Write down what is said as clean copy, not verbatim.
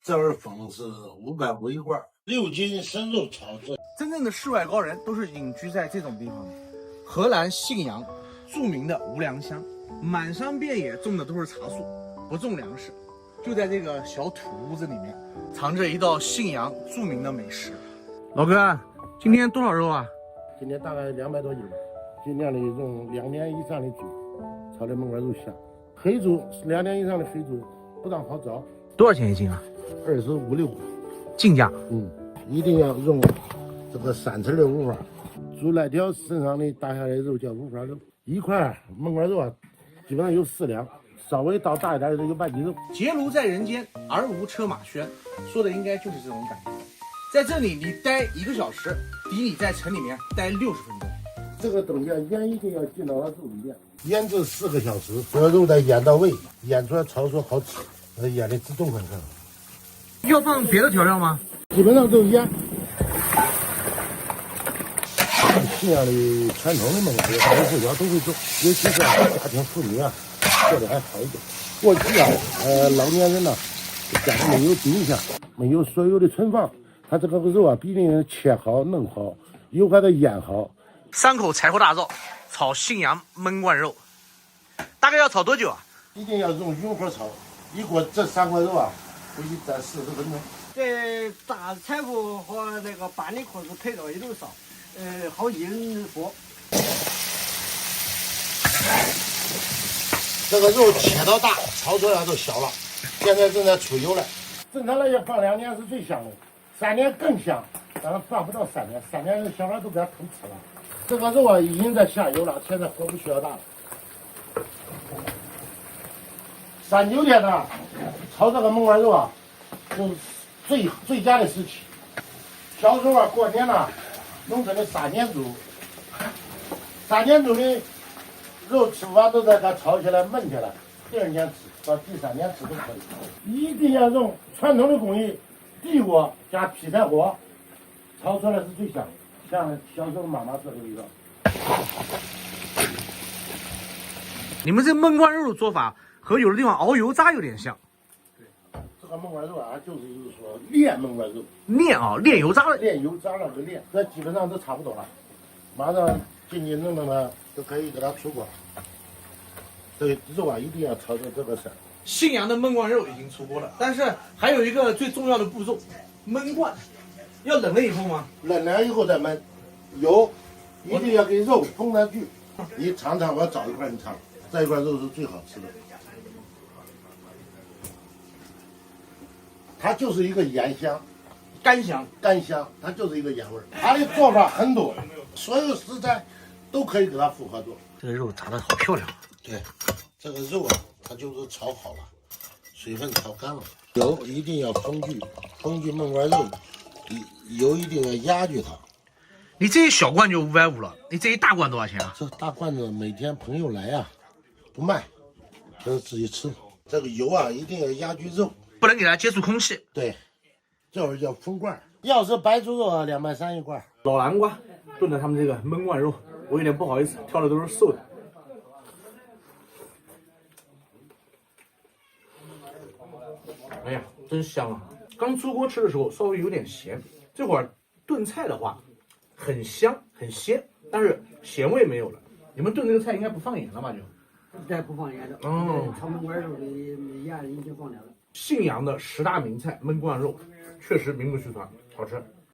这碗粉是550一罐，6斤生肉炒制。真正的世外高人都是隐居在这种地方的。荷兰信阳著名的无良乡，满山遍野种的都是茶树，不种粮食。就在这个小土屋子里面，藏着一道信阳著名的美食。老哥，今天多少肉啊？今天大概200多斤，尽量的用2年以上的猪，炒的焖罐肉香。黑猪2年以上的肥猪，不让好找。多少钱一斤啊25、6。进价。一定要用这个3层的五花。猪肋条身上的打下来的肉叫五花肉，一块焖罐肉啊，基本上有4两，稍微到大一点的有半斤肉。结庐在人间，而无车马喧，说的应该就是这种感觉。在这里你待1个小时，比你在城里面待60分钟。这个东西盐一定要进到它肉里面，腌制4个小时，这个肉得腌到位，腌出来炒出好吃，腌的自动很香。要放别的调料吗？基本上都盐。信阳的传统的焖锅，大家回家都会做，尤其是家庭妇女啊，做的还好一点。过去啊，老年人呢，家里没有冰箱，没有所有的存放，他这个肉啊，必定切好、弄好，又把它腌好。3口柴火大灶炒信阳焖罐肉，大概要炒多久啊？一定要用匀火炒，一锅这3块肉啊，估计在40分钟。这大柴火和那个半的锅子配到一头烧，好引火。这个肉切到大，炒出来都小了，现在正在出油了。正常来讲放2年是最香的，3年更香，但是放不到3年，3年小孩都给它偷吃了。这个肉啊已经在下油了，现在火不需要大了。3、9天呢，炒这个焖罐肉啊，就是最佳的时期。小时候啊，过年呢，农村的3年猪，3年猪的肉吃不完都在给它炒起来焖起来，第2年吃到第3年吃都可以。一定要用传统的工艺，地锅加劈柴火，炒出来是最香的，像小时候妈妈做的味道。你们这焖罐肉的做法和有的地方熬油渣有点像。这个焖罐肉啊，就是说炼焖罐肉，炼油渣的，炼油渣那个炼，这基本上都差不多了。马上进去弄了，就可以给它出锅。这个肉啊，一定要炒成这个色。信阳的焖罐肉已经出锅了，但是还有一个最重要的步骤，焖罐。要冷了以后吗？冷了以后再焖，油一定要给肉封上去。你尝尝，我找一块你尝，这一块肉是最好吃的。它就是一个盐香，干香，它就是一个盐味儿。它的做法很多，所有食材都可以给它复合做。这个肉炸得好漂亮。对，这个肉啊，它就是炒好了，水分炒干了，油一定要封具，封具焖罐肉，油一定要压住它。你这一小罐就550了，你这一大罐多少钱啊？这大罐子每天朋友来啊，不卖，就是自己吃。这个油啊，一定要压住肉，不能给它接触空气。对，这会儿叫封罐。要是白猪肉啊，230一罐。老南瓜炖的他们这个焖罐肉，我有点不好意思，挑的都是瘦的。哎呀，真香啊！刚出锅吃的时候稍微有点咸，这会儿炖菜的话很香很鲜，但是咸味没有了。你们炖这个菜应该不放盐了吧？就这不放盐的。哦，炒焖罐肉的盐已经放掉了。信阳的10大名菜焖罐肉，确实名不虚传，好吃。